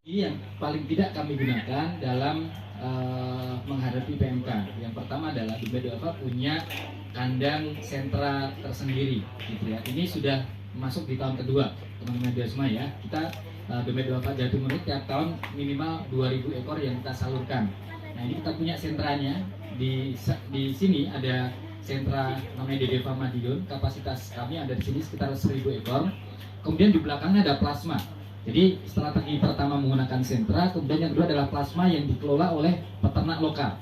Ini yang paling tidak kami gunakan dalam menghadapi PMK. Yang pertama adalah Domba Duafa punya kandang sentra tersendiri, gitu ya. Ini sudah masuk di tahun kedua, teman-teman semua ya. Kita Domba Duafa Jawa Timur ini tiap tahun minimal 2.000 ekor yang kita salurkan. Nah ini kita punya sentranya di sini ada sentra namanya Dede Madiun. Kapasitas kami ada di sini sekitar 1.000 ekor. Kemudian di belakangnya ada plasma. Jadi strategi pertama menggunakan sentra, kemudian yang kedua adalah plasma yang dikelola oleh peternak lokal.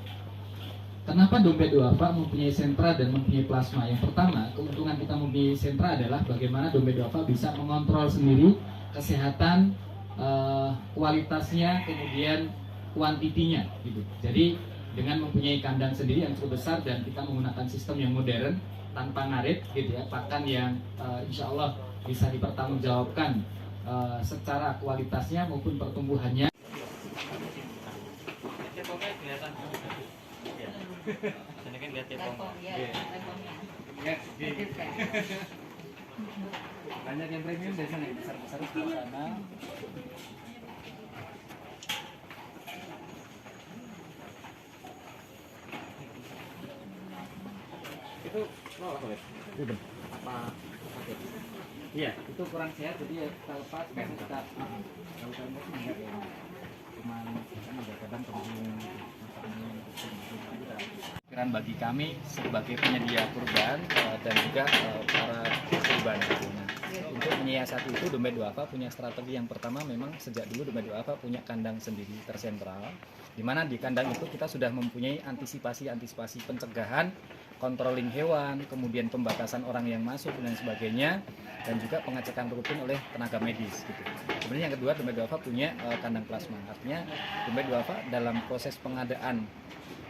Kenapa Dompet Duafa mempunyai sentra dan mempunyai plasma? Yang pertama, keuntungan kita mempunyai sentra adalah bagaimana Dompet Duafa bisa mengontrol sendiri kesehatan, kualitasnya, kemudian kuantitinya, gitu. Jadi dengan mempunyai kandang sendiri yang cukup besar dan kita menggunakan sistem yang modern tanpa ngarit, gitu ya, pakan yang insya Allah bisa dipertanggungjawabkan secara kualitasnya maupun pertumbuhannya. Banyak yang premium biasanya besar-besar di sana. Itu apa? Iya, itu kurang sehat, jadi ya kita lepas, kita pikiran bagi kami sebagai penyedia kurban dan juga para kurban. Untuk menyiasati itu, Dompet Duafa punya strategi yang pertama. Memang sejak dulu Dompet Duafa punya kandang sendiri tersentral, di mana di kandang itu kita sudah mempunyai antisipasi pencegahan, controlling hewan, kemudian pembatasan orang yang masuk dan sebagainya, dan juga pengecekan rutin oleh tenaga medis, gitu. Kemudian yang kedua, Dompet Duafa punya kandang plasma. Artinya Dompet Duafa dalam proses pengadaan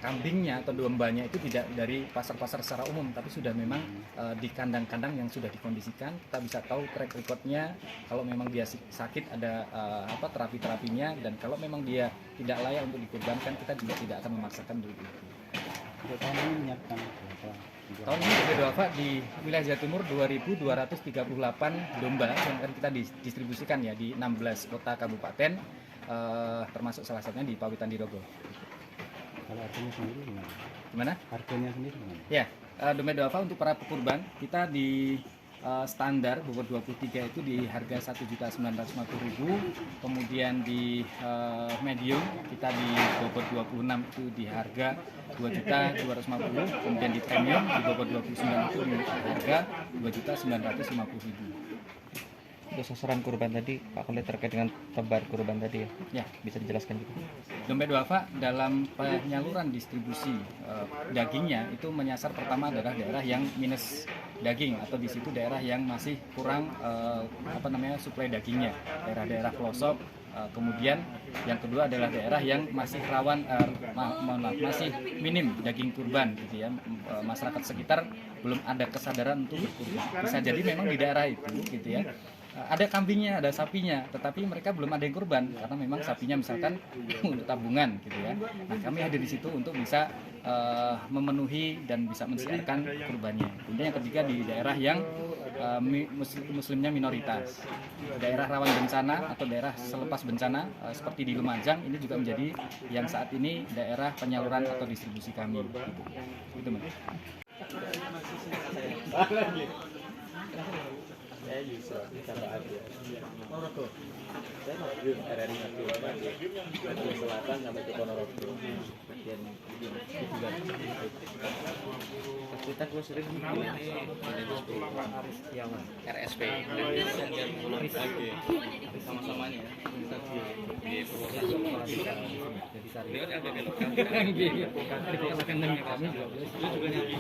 kambingnya atau dombanya itu tidak dari pasar-pasar secara umum, tapi sudah memang di kandang-kandang yang sudah dikondisikan. Kita bisa tahu track recordnya, kalau memang dia sakit ada terapi-terapinya, dan kalau memang dia tidak layak untuk dikurbankan, kita juga tidak akan memaksakan dulu itu. Tahun ini menyiapkan berapa? Tahun ini Dompet Duafa di wilayah Jawa Timur 2.238 domba yang akan kita distribusikan ya di 16 kota kabupaten, termasuk salah satunya di Pawitan Dirogo. Kalau harganya sendiri gimana? Gimana? Harganya sendiri gimana? Ya, Dompet Duafa untuk para pekurban kita di standar Bogor 23 itu di harga 1.950.000, kemudian di medium kita di Bogor 26 itu di harga 2.250.000, kemudian di premium di Bogor 29 itu di harga 2.950.000. Untuk sasaran kurban tadi, Pak Khalid, terkait dengan tebar kurban tadi ya, bisa dijelaskan juga? Dompet Duafa dalam penyaluran distribusi dagingnya itu menyasar pertama adalah daerah yang minus daging, atau di situ daerah yang masih kurang suplai dagingnya, daerah-daerah pelosok. Kemudian yang kedua adalah daerah yang masih rawan, masih minim daging kurban, gitu ya. Masyarakat sekitar belum ada kesadaran untuk berkurban. Bisa jadi memang di daerah itu, gitu ya, ada kambingnya, ada sapinya, tetapi mereka belum ada yang kurban karena memang sapinya misalkan untuk tabungan, gitu ya. Nah, kami hadir di situ untuk bisa memenuhi dan bisa mensiarkan kurbannya. Kemudian yang ketiga di daerah yang muslimnya minoritas, daerah rawan bencana atau daerah selepas bencana seperti di Lumajang, ini juga menjadi yang saat ini daerah penyaluran atau distribusi kami. Gitu, Mas. Saya bisa bicara aja. Ponorogo. Saya Madiun, RRI Madiun, Madiun Selatan sampai ke Ponorogo. Bagian kita gue sering RSP. Sama-sama nih ya. Di Purwokerto. Jadi sari. Ini ada belok kanan. Kami juga dari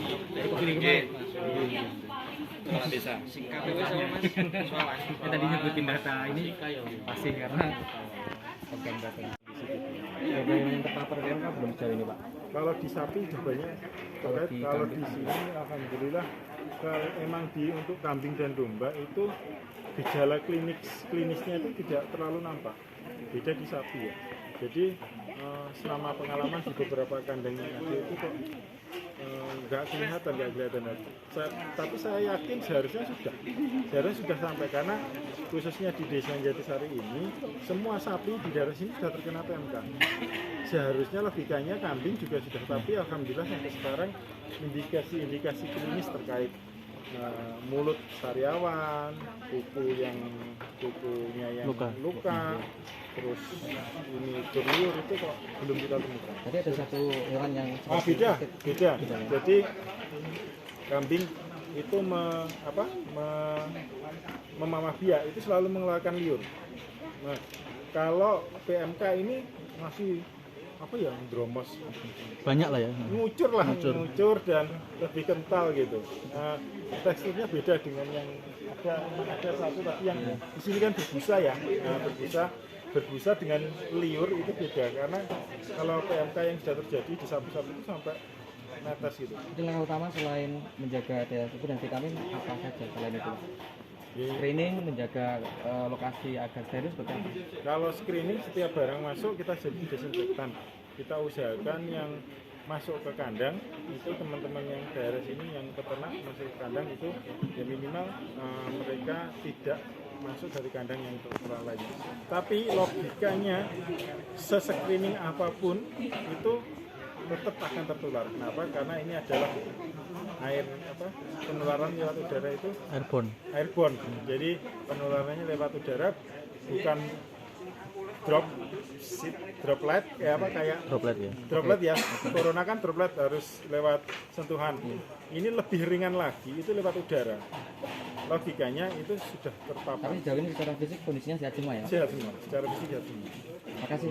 kepala desa. Singkat sama Mas. Soalnya Tadi nyebutin data ini pasti karena Organ data. Ada yang terpapar PMK belum sejauh ini, Pak? Kalau di sapi sudah banyak. Kalau di sini alhamdulillah, kalau emang untuk kambing dan domba itu gejala klinisnya itu tidak terlalu nampak. Beda di sapi ya. Jadi selama pengalaman di beberapa kandang yang ada itu kok nggak kelihatan. Tapi saya yakin seharusnya sudah sampai, karena khususnya di Desa Jatisari ini semua sapi di daerah sini sudah terkena PMK. Seharusnya logikanya kambing juga sudah, tapi alhamdulillah sampai sekarang indikasi klinis terkait mulut sariawan, kukunya yang luka, terus ini berliur itu kok belum kita temukan. Tadi ada satu hewan yang Beda. Jadi kambing itu memamah biak itu selalu mengeluarkan liur. Nah, kalau PMK ini masih dromos, Banyak lah ya. ngucur dan lebih kental gitu. Teksturnya beda dengan yang ada satu tadi yang di sini kan berbusa ya. Berbusa dengan liur itu beda, karena kalau PMK yang sudah terjadi di sapi-sapi itu sampai netes gitu. Itu langkah utama selain menjaga daya tubuh dan vitamin apa saja selain itu? Screening, menjaga lokasi agar steril seperti apa? Kalau screening, setiap barang masuk kita jadi desinfektan. Kita usahakan yang masuk ke kandang itu teman-teman yang daerah sini yang peternak masuk ke kandang itu ya minimal mereka tidak masuk dari kandang yang tertular lagi. Tapi logikanya se-screening apapun itu tetap akan tertular. Kenapa? Karena ini adalah penularan lewat udara itu airborne. Jadi penularannya lewat udara, bukan droplet kayak droplet ya. Corona kan droplet harus lewat sentuhan. Ini lebih ringan lagi, itu lewat udara. Logikanya itu sudah terpapar. Tapi sejauh ini secara fisik kondisinya sehat semua ya? Sehat semua, secara fisik sehat semua. Terima kasih.